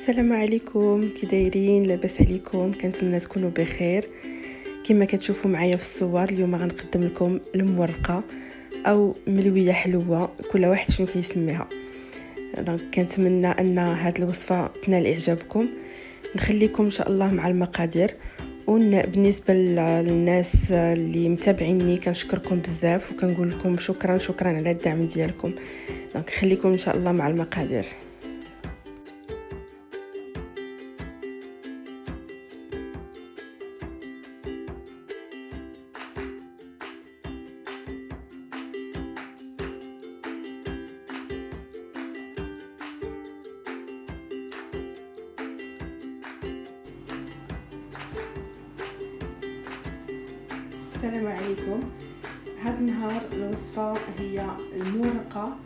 السلام عليكم، كي دايرين؟ لاباس عليكم؟ كنتمنى تكونوا بخير. كما كتشوفوا معايا في الصور، اليوم غنقدم لكم المورقه او ملويه حلوه، كل واحد شنو كيسميها. دونك كنتمنى ان هذه الوصفه تنال اعجابكم. نخليكم ان شاء الله مع المقادير. بالنسبه للناس اللي متابعيني كنشكركم بزاف وكنقول لكم شكرا على الدعم ديالكم. دونك خليكم ان شاء الله مع المقادير. السلام عليكم. هذا النهار الوصفه هي المورقه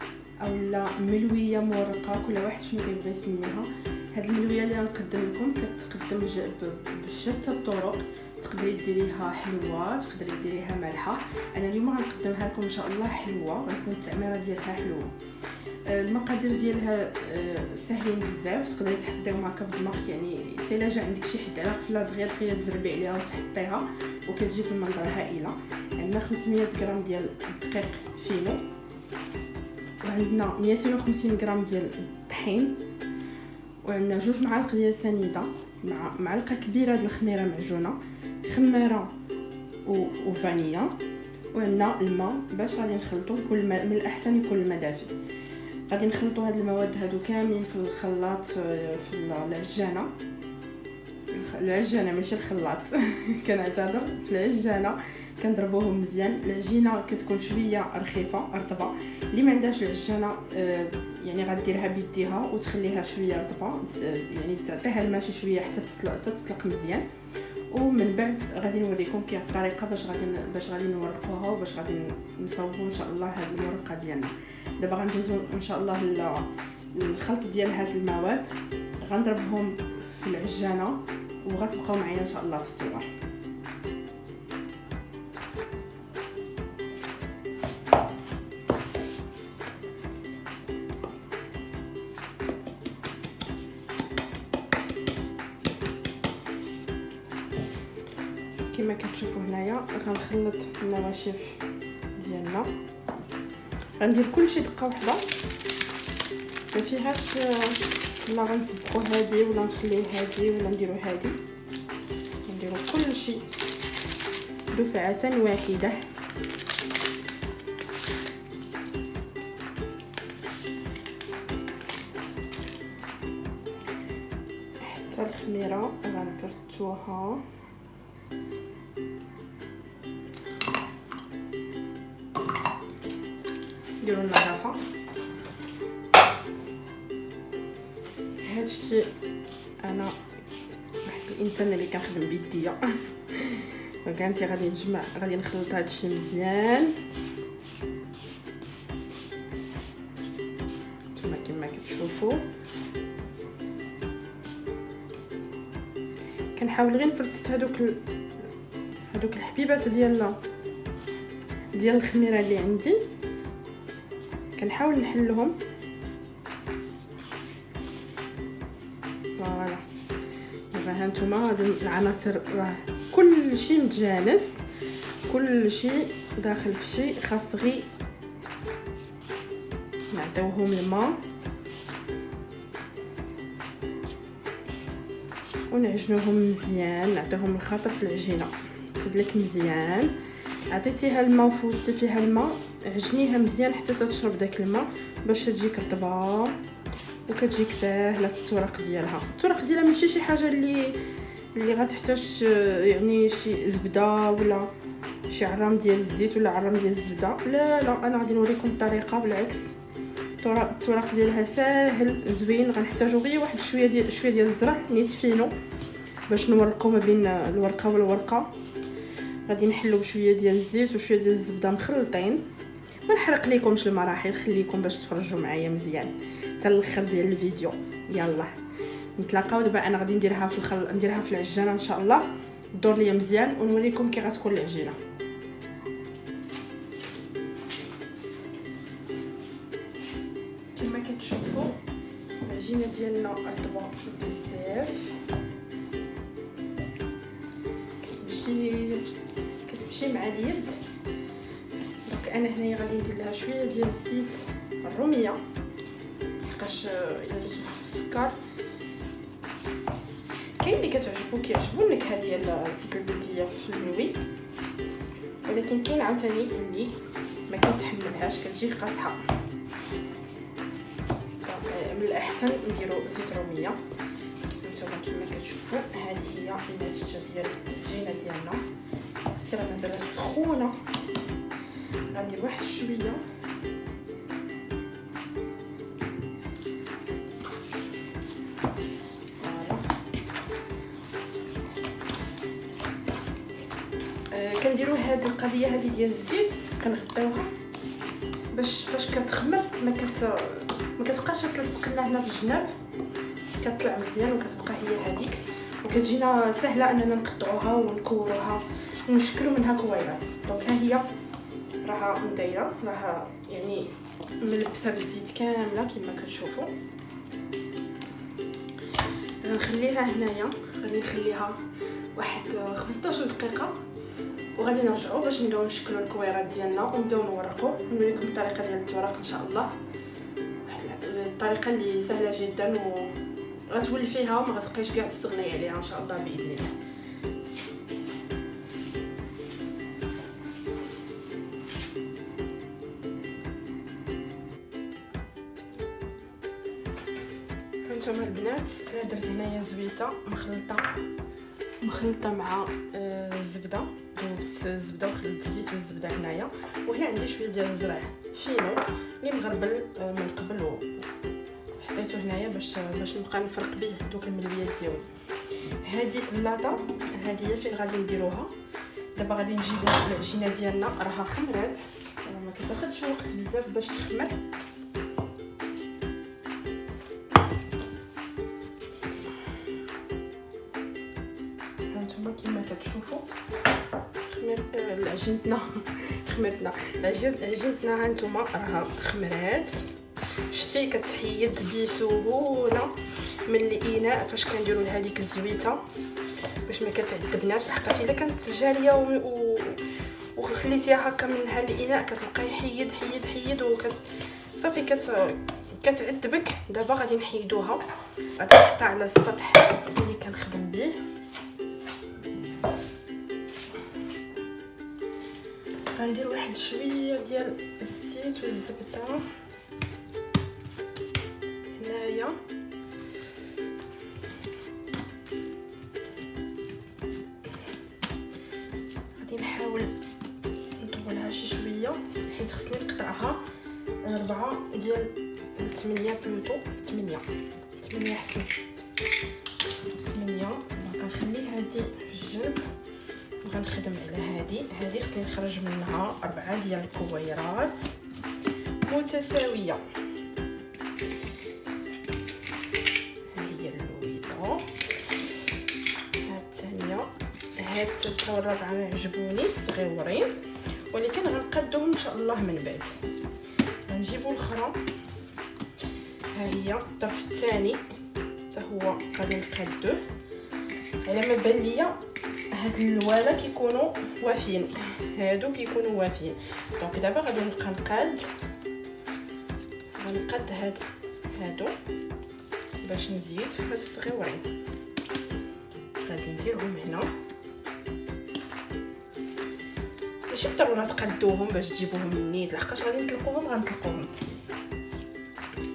او لا ملويه مورقه، كل واحد شنو كيبغي يسميها. هذه الملويه اللي غنقدم لكم كتقدم بشتى الطرق. تقدري ديريها حلوه، تقدري ديريها مالحه. انا اليوم غنقدمها لكم ان شاء الله حلوه، غتكون التعميره ديالها حلوه. المقادير ديالها ساهلين بزاف، تقدري تحضريهم هكا بدماغك. يعني حتى الا جا عندك شي حد على غفله دغيا تزربي عليها وتحطيها وكتجيك المنظر هائله. عندنا 500 غرام ديال الدقيق فينو، وعندنا 250 غرام ديال الطحين، وعندنا 2 معالق ديال سنيده مع معلقه كبيره ديال الخميره معجونه، خماره وفانيلا، وعندنا الماء باش غادي نخلطوا. من الاحسن يكون الماء دافي. غادي نخلطوا هاد المواد هادو كاملين في الخلاط، في العجانه ماشي الخلاط كنعتذر، في العجانه كنضربوهم مزيان. العجينه كتكون شويه رخيفه رطبه. اللي ما عندهاش العجانه يعني غديرها بيديها وتخليها شويه رطبه، يعني تعطيها الماء شي شويه حتى تطلق مزيان. ومن بعد غادي نوريكم كيف الطريقه باش غادي نورقوها وباش غادي نصاوبوا ان شاء الله هاد المورقه ديالنا. دابا غندوزو ان شاء الله الخلط ديال هاد المواد، غنضربهم في العجانه وغتبقاو معايا ان شاء الله في الصور. كما كتشوفوا هنايا غنخلط النواشف ديالنا. غندير كلشي دقه واحده، ما فيهاش لا غنسبقوا هادي ولا نخليو هادي ولا نديرو هادي. نديرو كلشي دفعه واحده. حتى الخميره غنفرتوها. نديرو النظافه. هادشي انا واحد الانسان اللي كنخدم بيديا فكانتي غادي نخلط هادشي مزيان. نتوما كما كتشوفوا كنحاول غير نفرتت هادوك الحبيبات ديال الخميره اللي عندي، كنحاول نحلهم. فوالا دابا هانتوما هاد العناصر راه كلشي متجانس، كلشي داخل فشي. خاص غير نعطيوهم الماء ونعجنوهم مزيان، نعطيوهم الخطر في العجينه تدلك مزيان. عطيتيها الماء وفوتي فيها الماء، عجنيها مزيان حتى تشرب داك الماء باش تجيك رطبه وكتجيك ساهله في الطرق ديالها. الطرق ديالها ماشي شي حاجه اللي غتحتاج يعني شي زبده ولا شي عرام ديال الزيت ولا عرام ديال الزبده. لا انا غادي نوريكم الطريقه بالعكس. الطرق ديالها ساهل زوين. غنحتاجو غير واحد شويه ديال الزرع نيت فينو باش نورقو ما بين الورقه والورقه. غادي نحلو بشويه ديال الزيت وشويه ديال الزبده مخلطين. ما نحرق لكمش المراحل، خليكم باش تفرجوا معايا مزيان حتى الاخر ديال الفيديو. يلا نتلاقاو دابا. انا غادي نديرها نديرها في العجانه ان شاء الله دور ليا مزيان ونوريكم كي غتكون العجينه. كما كتشوفوا العجينه ديالنا رطبه بزاف، كتمشي مع اليد. دونك انا هنايا غادي ندير لها شويه ديال الزيت الروميه، لحقاش الا درتو السكر كاين اللي كيعجبو النكهه ديال زيت البلديه في الملوي، ولكن كاين عاوتاني اللي ما كيتحملهاش كتجي قاصحه. من الاحسن نديرو زيت روميه. نتوما كما كتشوفوا هذه هي النتيجه ديال العجينه ديالنا. حتى راه مازال سخونه، غندير واحد شويه كنديروا هذه القضيه هذه ديال الزيت، كنغطيوها باش فاش كتخمر ما كتبقاش تلصق لنا هنا في الجناب، كتطلع مزيان وكتبقى هي هذيك، وكتجينا سهله اننا نقطعوها ونكوروها ونشكلوا منها كويرات. دونك ها هي راها مدايره، راها يعني ملبسه بالزيت كامله كما كتشوفوا. غنخليها هنايا، غادي نخليها واحد 15 دقيقه وغادي نرجعوا باش نبداو نشكلوا الكويرات ديالنا ونبداو نورقوا. نوريكم الطريقه ديال التورق ان شاء الله، واحد الطريقه اللي سهله جدا وغتولي فيها وما غتبقايش كاع تستغني عليها ان شاء الله باذن الله. هانتوما البنات، درت هنايا زويته مخلطه مع الزبده، درت الزبده وخلطت الزيت والزبده هنايا، وهنا عندي شويه ديال الزرع فينو اللي مغربل من قبل وحطيته هنايا باش نبقى نفرق به دوك الملويات ديالي. هذه اللاطه هذه هي فين غادي نديروها. دابا غادي نجيبو العجينه ديالنا، راها خمرات، ما كتاخذش وقت بزاف باش تخمر. هانتوما كما كتشوفوا عجينتنا هانتوما راها خمرات. شتي كتحيد بسهوله من الاناء فاش كنديروا لهذيك الزويته باش ما كتعذبناش، حقاش الا كانت جاريه وخليتيها هكا منها الاناء كتبقى يحيد صافي كتعذبك. دابا غادي نحيدوها، غادي نحطها على السطح اللي كنخدم به. غندير واحد شويه ديال الزيت والزبده هنايا، غادي نحاول نطولها شي شويه حيت خصني نقطعها 4 ديال 8 بلوتو 8 حسن 8. كنخلي هذه في الجنب وغنخدم على هذه خصني نخرج منها 4 ديال الكويرات متساويه. ها هي الاولى، ها الثانيه، هاد الثلاثه والرابعه ما عجبونيش صغيورين، ولكن غنقادوهم ان شاء الله من بعد. غنجيبوا الاخرى، ها هي الطرف الثاني حتى هو غادي نقادوه. على ما بان ليا هاد الوالا كيكونوا وافين، هادو كيكونوا وافين. دونك دابا غادي نبقى غنقاد هادو باش نزيد في هاد الصغيورين. غادي نديرهم هنا، ماشي بالضروره تقادوهم باش تجيبوهم النيت، لحقاش غادي نطلقوهم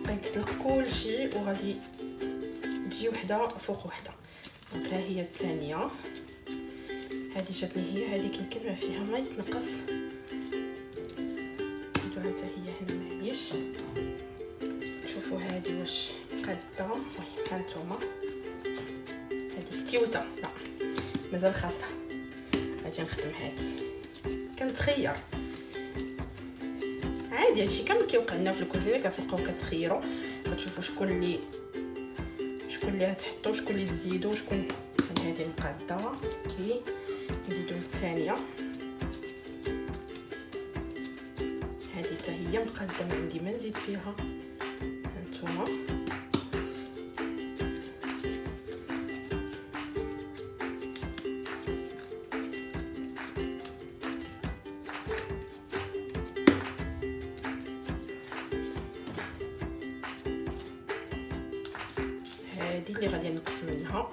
غيتطلق كلشي وغادي تجي وحده فوق وحده. دونك ها هي الثانيه، هذه جاتني هي، هذه يمكن ما فيها ما يتنقص، نديرها حتى هي هنا معليش. شوفوا هذه واش قاده، ها نتوما هذه استوت، لا مازال خاصها. غادي نخدم هذه، كنتخير عادي هادشي كامل كيوقع لنا في الكوزينه، كتبقاو كتخيروا كتشوفوا شكون اللي غتحطوا، شكون اللي تزيدوا، شكون. هذه مقاده كي نزيدو الثانيه، هذه حتى هي مقاده ما عندي ما نزيد فيها. هانتوما هذه اللي غادي نقص منها.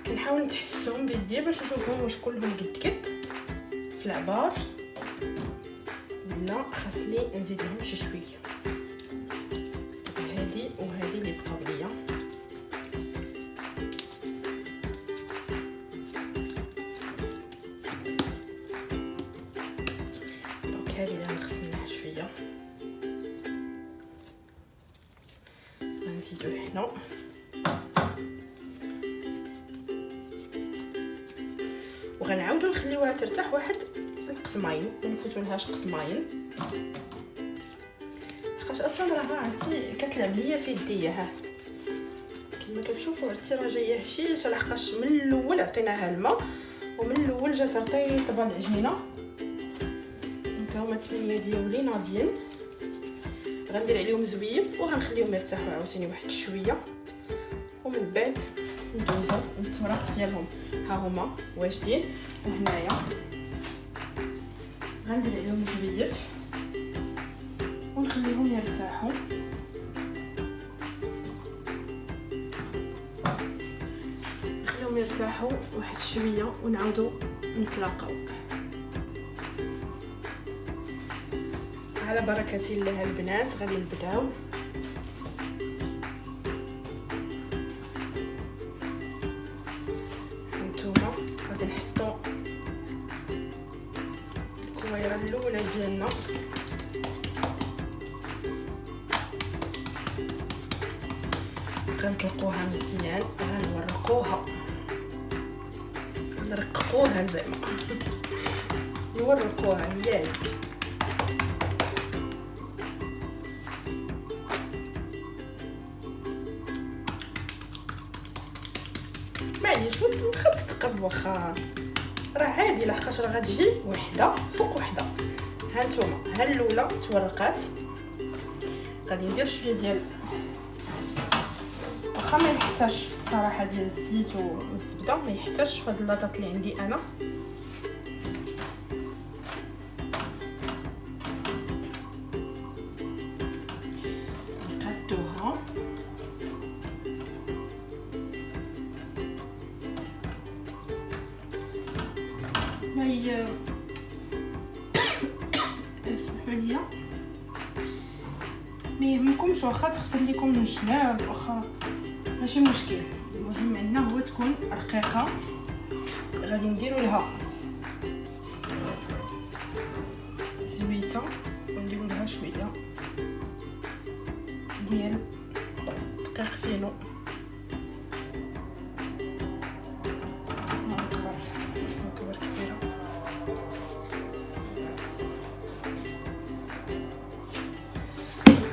كنحاول نتحسهم بيدي باش نشوفهم واش كلهم قد في العبار ولا خاصني نزيد لهم شي شويه. هذه وهذه اللي بقاو ليا. دونك هذه اللي غنقص منها شويه غنزيدو هنا. وغنعاودو نخليوها ترتاح واحد القسمين، ما نفوتولهاش قسمين حقاش اصلا راه عرفتي كتلعب ليا في يديا. ها كما كتشوفوا عرفتي راه جايه هشيشه، لحقاش من الاول عطيناها الماء ومن الاول جات رطيبه العجينه. دونك هما 8 ديالي ناضيين، غندير عليهم زويف وغنخليهم يرتاحوا عاوتاني واحد شويه، ومن بعد ندوزو للتمرق ديالهم. ها هما واجدين، وهنايا غندير عليهم زويف ونخليهم يرتاحوا. نخليهم يرتاحوا واحد شويه ونعاودو نتلاقاو. على بركه الله البنات غادي نبداو. هانتوما غادي نحطو الكويره الاولى ديالنا، غنطلقوها مزيان، غنورقوها نرققوها زعما نورقوها هي هذيك. معليش واخا تتقب واخا راه عادي، لحقاش راه غتجي وحده فوق وحده. هانتوما ها الاولى تورقات، غادي ندير شويه ديال واخا ما يحتاجش الصراحه ديال الزيت والزبده، ما يحتاجش في هاد اللاطات اللي عندي انا. نقادوها ما هي اسمحوا لي ما يهمكمش واخا تغسل لكم من الجناب، واخا ماشي مشكل. المهم عندنا هو تكون رقيقه. غادي نديرو لها زويته ونديرو لها شويه ديال دقيق فينو. كبر كبيره.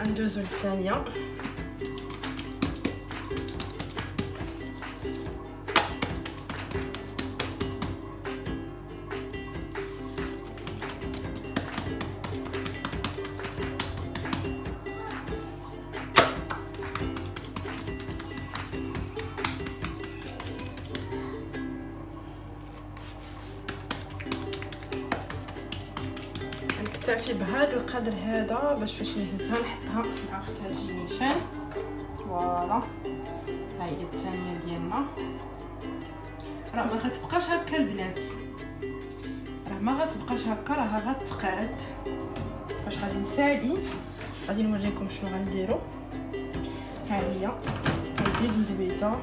ندوزو للثانيه. نكتفي بهذا القدر هذا باش فاش نهزها نحطها مع اختها تجي نيشان. فوالا ها هي الثانيه ديالنا. راه ما غتبقاش هكا البنات، راه ما غتبقاش هكا، راه غتقاد. فاش غادي نسالي غادي نوريكم شنو غنديرو. ها هي نزيدو زبيته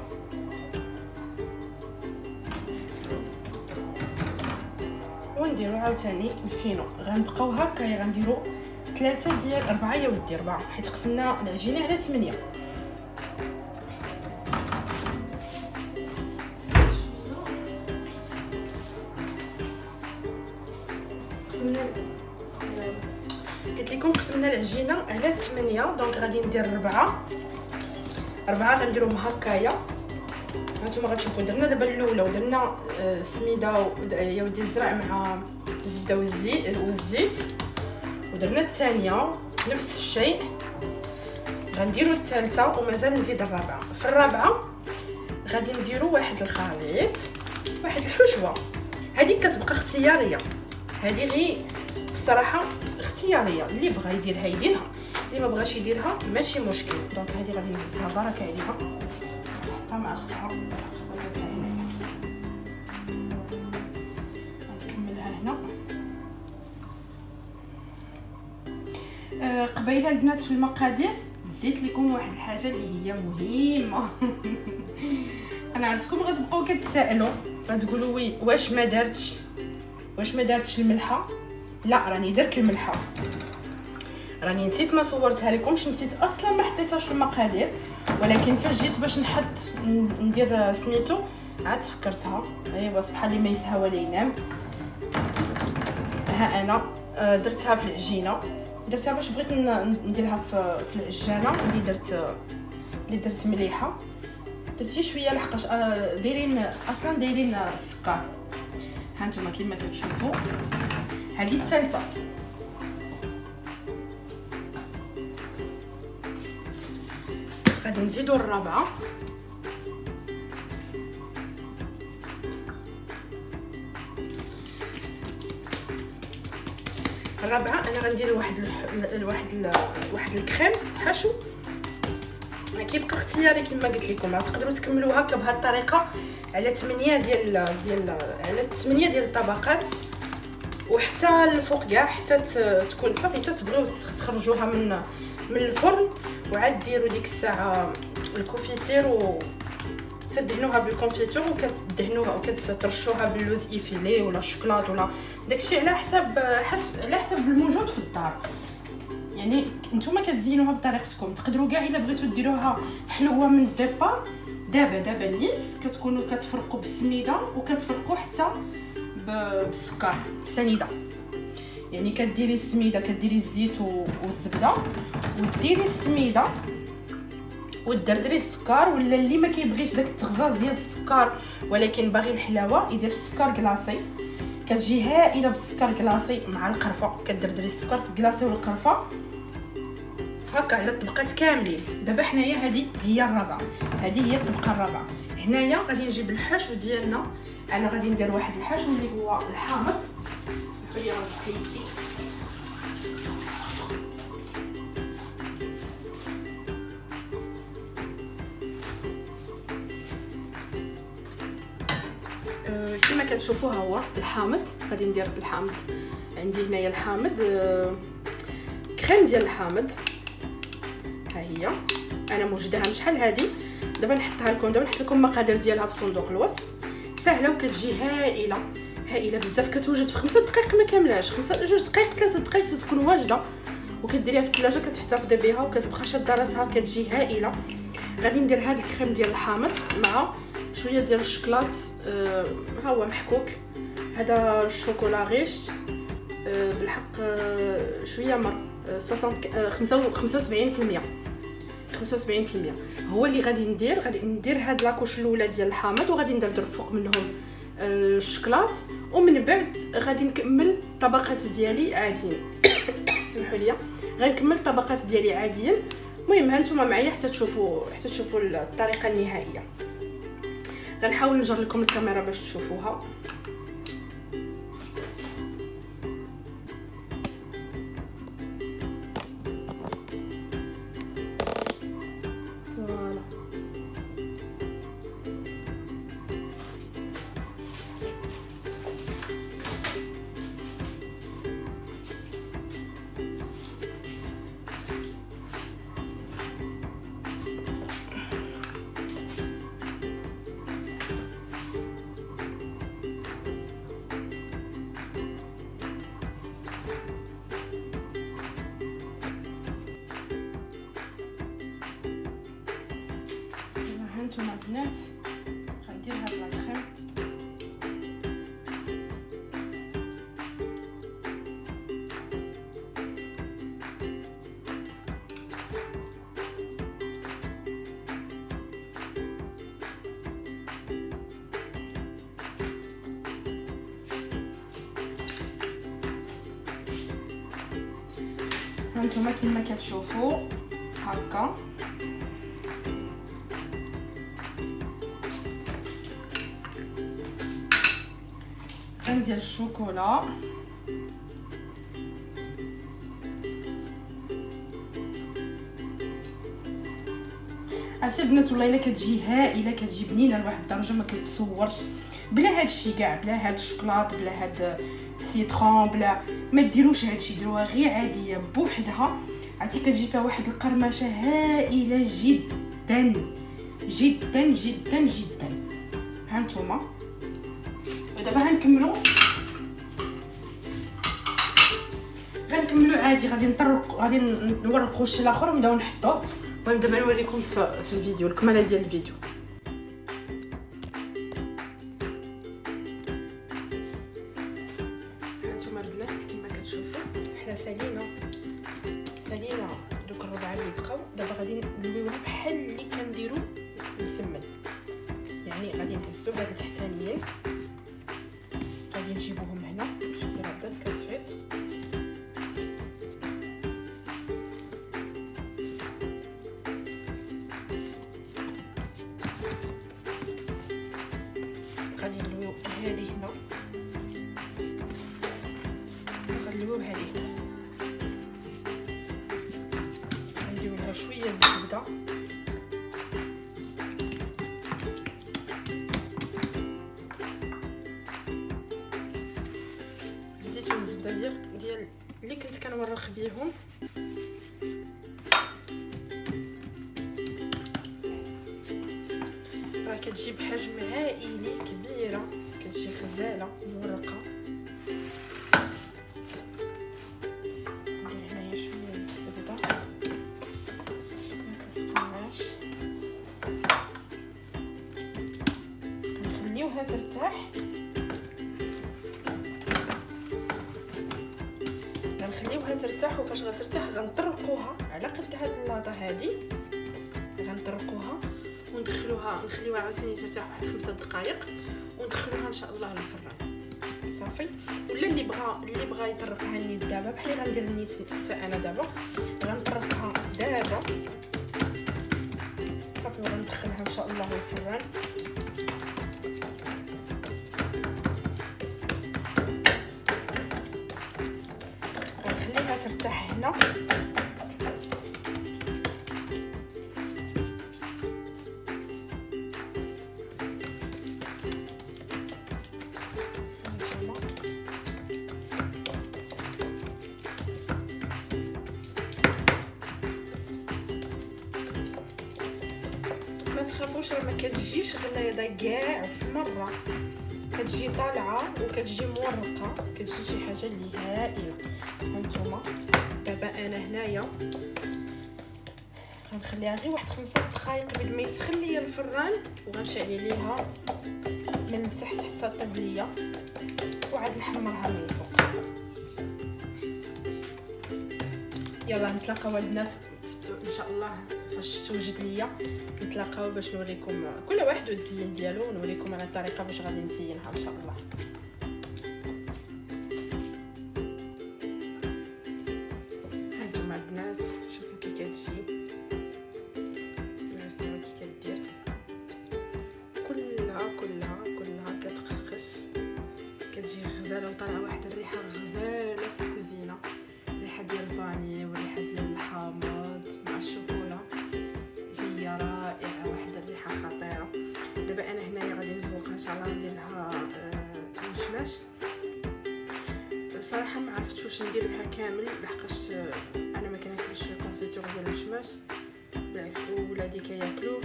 ونديرو عاوتاني الفينو. غنبقاو هكايا، غنديرو 3 ديال 4 يا ودي 4 حيت قسمنا العجينه على 8. قلت لكم قسمنا العجينه على 8، دونك غادي ندير 4 غنديرهم هكايا. هانتوما غتشوفوا درنا دابا الاولى ودرنا سميده يا ودي الزرع مع الزبده والزيت، ودرنا الثانيه نفس الشيء. غنديروا الثالثه ومازال نزيد الرابعه. في الرابعه غادي نديروا واحد الخليط، واحد الحشوه. هذه كتبقى اختياريه، هذه غير الصراحه اختياريه، اللي بغى يديرها يديرها، اللي ما بغاش يديرها ماشي مشكل. دونك هذه غادي نهزها برك عليها حتى مع اختها نكملها هنا. قبيله البنات في المقادير نسيت لكم واحد الحاجه اللي هي مهمه. انا عرفتكم غتبقاو كتسائلوا غتقولوا وي واش ما دارتش الملحه. لا راني درت الملحه، راني نسيت ما صورتها لكمش، نسيت اصلا ما حطيتهاش في المقادير، ولكن فاش جيت باش نحط ندير سميتو عاد فكرتها. ايوا صباح اللي ما يسهى ولا ينام. ها انا درتها في العجينه، درتها باش بغيت نديرها في العجانه اللي درت مليحه. درتي شويه لحقاش دايرين السكر. ها نتوما كيما كتشوفوا هذه الثالثه. غادي نزيدوا الرابعه. انا غندير واحد الكريم حشو، كيبقى اختياري كما قلت لكم. تقدروا تكملوا هكا بهذه الطريقه على 8 ديال الطبقات، وحتى الفوق كاع حتى تكون صافي، حتى تبغيو تخرجوها من الفرن، وعاد ديروا ديك الساعه الكونفيتير وتدهنوها بالكونفيتور وكتدهنوها وكترشوها باللوز ايفيلي ولا الشوكولات ولا داكشي على حسب الموجود في الدار. يعني نتوما كتزينوها بطريقتكم. تقدروا كاع الا بغيتوا ديروها حلوه من الديبار. دابا نيت كتكونوا كتفرقوا بالسميده وكتفرقوا حتى بالسكر سنيده. يعني كديري السميده، كديري الزيت والزبده وديري السميده ودردري السكر، ولا اللي ما كيبغيش داك التغزاز ديال السكر ولكن باغي الحلاوه يدير السكر كلاصي. كتجي هائله بالسكر كلاصي مع القرفه. كدردري السكر كلاصي والقرفه هكا على الطبقات كاملين. دابا حنايا هذه هي الرابعه، هذه هي الطبقه الرابعه. هنايا غادي نجيب الحشو ديالنا. انا غادي ندير واحد الحشو اللي هو الحامض. سمحوا لي غنغسل يدي. كما كتشوفوا ها هو الحامض. غادي ندير الحامض. عندي هنايا الحامض، كريم ديال الحامض. ها هي انا موجداها شحال هذه. دابا نحطها لكم، دابا نحط لكم المقادير ديالها في صندوق الوصف. سهله وكتجي هائله بزاف. كتوجد في 5 دقائق ما كاملاش، 2 دقائق 3 دقائق تكون واجده، وكديريها في الثلاجه كتحتفظي بها وكتبقى شاده راسها، كتجي هائله. غادي ندير هذا الكريم ديال الحامض مع شويه ديال الشوكولات. ها هو محكوك. هذا الشوكولا غيش بالحق شويه مر 75% هو اللي غادي ندير هاد لاكوش الاولى ديال الحامض، وغادي ندير فوق منهم الشوكولات، ومن بعد غادي نكمل طبقات ديالي عاديين. سمحوا لي غنكمل طبقات ديالي عاديين. المهم هانتوما معايا حتى تشوفوا الطريقه النهائيه. غنحاول نجر لكم الكاميرا باش تشوفوها. هانتوما البنات غندير هاد الكريم. هانتوما كما كتشوفوا هكا. غندير الشوكولا عرفتي البنات والله الا كتجي هائله، كتجي بنينه لواحد الدرجه ما كيتصورش، بلا هادشي كاع، بلا هاد الشوكولات، بلا هاد السيترون، بلا ما ديروش هادشي، ديروها غير عاديه بوحدها. عرفتي كتجي فيها واحد القرمشه هائله جدا جدا جدا جدا. ها نتوما دابا غنكملوا عادي، غادي نورقوا الشيء الاخر ونبداو نحطوه. المهم دابا نوريكم في الفيديو الكماله ديال الفيديو. هانتوما البنات كما كتشوفوا حنا سالينا دوك الربعه اللي بقاو، دابا غادي ندويوها بحال اللي كنديروا المسمن، يعني غادي نهزو هاد التحتانيين، غادي نجيبوهم هنا. شوفوا راه بدات كتفيض، غادي نلويو هذه هنا، غنلويو هذه هنا، غنديرو لها شويه الزبده، الزيت والزبده ديال اللي كنت كنورق بيهم. راه كتجي بحجم هائلي كبيره، كتجي غزاله مورقه. ندير هنايا شويه الزبده، ما كتسقناش، غنخليوها ترتاح، وفاش غترتاح غنطرقوها على قد هاد اللاطه هادي، غنطرقوها وندخلوها، نخليوها عاوتاني ترتاح واحد 5 دقائق وندخلوها ان شاء الله للفران صافي. ولا اللي بغى يطرقها نيت دابا بحال اللي غندير نيت حتى انا دابا، غنطرقها دابا صافي وغندخلها ان شاء الله للفران. غنخليها ترتاح هنا، ما تخافوش راه ما كتجيش غلايضه كاع في مره، كتجي طالعه وكتجي مورقه، كتجي شي حاجه اللي هائله. هانتوما دابا انا هنايا غنخليها غير واحد 5 دقائق قبل ما يسخن ليا الفران، وغنشعل ليها من التحت حتى طيب ليا، وعاد نحمرها من الفوق. يلا نتلاقاو البنات ان شاء الله فاش توجد ليا، نتلاقاو باش نوريكم كل واحد والتزيين ديالو، ونوريكم انا الطريقه باش غادي نزينها ان شاء الله. هانتوما البنات شوفوا كي كتجي، سمعوا كي كدير، كلها كتخشخش، كتجي غزاله وطالعه واحد الريحه غزاله في الكوزينه، ريحه ديال الفاني والريحه ديال الحامض مع الشوكولا، جايه رائعه، واحد الريحه خطيره. دابا انا هنايا غادي نزوقها ان شاء الله، ندير لها المشماش. صراحه ما عرفتش واش ندير لها كامل لحقاش انا ما كناكلش الكونفيتور ديال المشماش، بالعكس ولادي كياكلوه،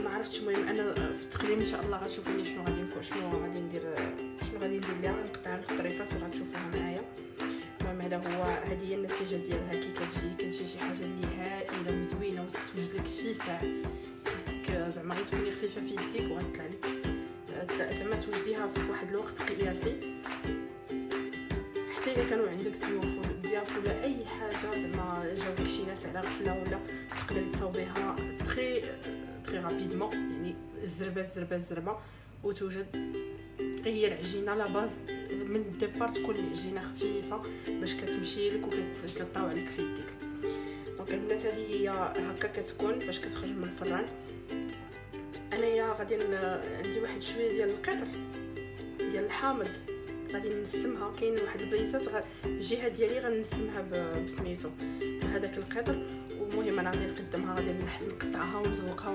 ما عرفتش. المهم انا في التقديم ان شاء الله غتشوفوني شنو غادي ندير ليها، نقطعها لخطريفات وغتشوفوها معايا. المهم هذه هي النتيجه ديالها كي كتجي شي حاجه اللي هائله وزوينه وتوجد لك في ساعه، خاصك زعما غير تكوني خفيفه في يديك وغتطلع لك، زعما توجديها في واحد الوقت قياسي. حتى الا كانوا عندك ضياف ولا اي حاجه، زعما جاوك شي ناس على غفله ولا، تقدري تصاوبيها تري رابيدمون، يعني الزربه وتوجد. هي العجينه لا باز من الديبار تكون العجينه خفيفه باش كتمشي لك وكتطاوع لك في يديك. دونك البنات هذه هي هكا كتكون فاش كتخرج من الفران. انايا غادي عندي واحد شويه ديال القطر ديال الحامض، غادي نسمها. كاين واحد البلايصات الجهه ديالي غنسمها بسميتو بهذاك القدر. ومهم انا غادي نقدمها، غادي نقطعها ونزوقها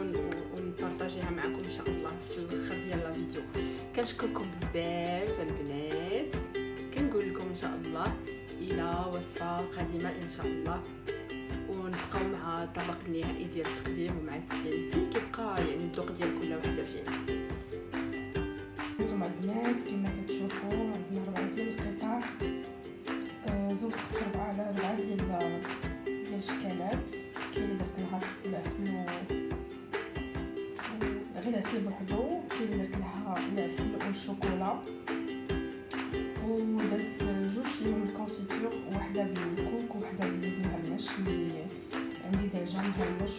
ونبارطاجيها معكم ان شاء الله في الاخر ديال الفيديو. كنشكركم بزاف البنات، كنقول لكم ان شاء الله الى وصفه قادمه ان شاء الله، ونبقاو مع الطبق النهائي ديال التقديم ومع التزيين كيبقى يعني الذوق ديال كل وحده فينا. انتم البنات كما كتشوفوا عندنا 4 ديال القطع، زوج 4 على 4 ديال الشكالات. كاين اللي درت لها العسل غير العسل بوحدو، كاين اللي درت لها العسل والشوكولا، ودرت جوج فيهم الكونفيتور، وحده بالكوك وحده باللوز مهمش اللي عندي ديجا مهمش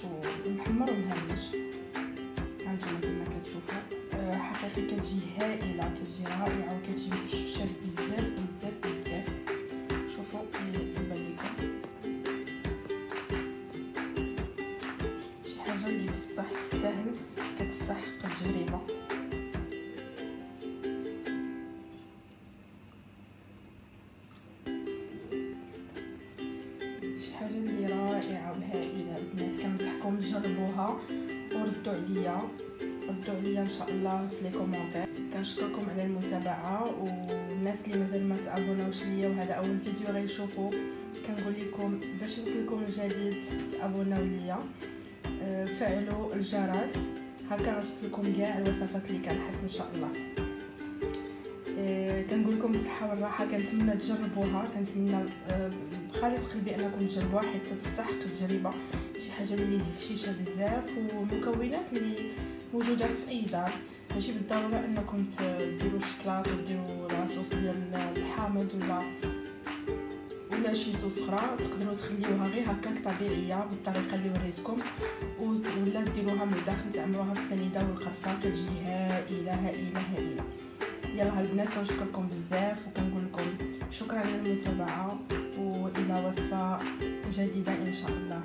ومحمر ومهمش. هانتوما كما كتشوفوا حقيقي كتجي هائله، كتجي رائعه وكتجي مشفشه بزاف بزاف بزاف. شوفوا يبان لكم شي حاجه اللي بصح تستاهل، كتستحق التجربه. شي حاجه اللي رائعه وهائله البنات. كنصحكم تجربوها وردوا عليا ان شاء الله في لي كومونتير. كنشكركم على المتابعه، والناس اللي مازال ما تابوناوش ليا وهذا اول فيديو غيشوفوا، كنقول لكم باش يوصلكم الجديد تابوناو ليا، فعلوا الجرس هكا غتوصلكم كاع الوصفات اللي كنحط ان شاء الله. كنقول لكم بالصحه والراحه، كنتمنى تجربوها، كنتمنى خالص قلبي انكم تجربوها حيت تستحق التجربه. شي حاجه اللي هشيشه بزاف ومكونات اللي موجوده في اي دار، ماشي بالضروره انكم ديروا الشكلاط وديروا لاصوص ديال الحامض ولا شي صوص اخرى. تقدروا تخليوها غير هكاك طبيعيه بالطريقه اللي وريتكم، ولا ديروها من الداخل تعملوها في السنيده والقرفه، كتجي هائله هائله هائله. يلا البنات كنشكركم بزاف وكنقول لكم شكرا على المتابعه، والى وصفه جديده ان شاء الله.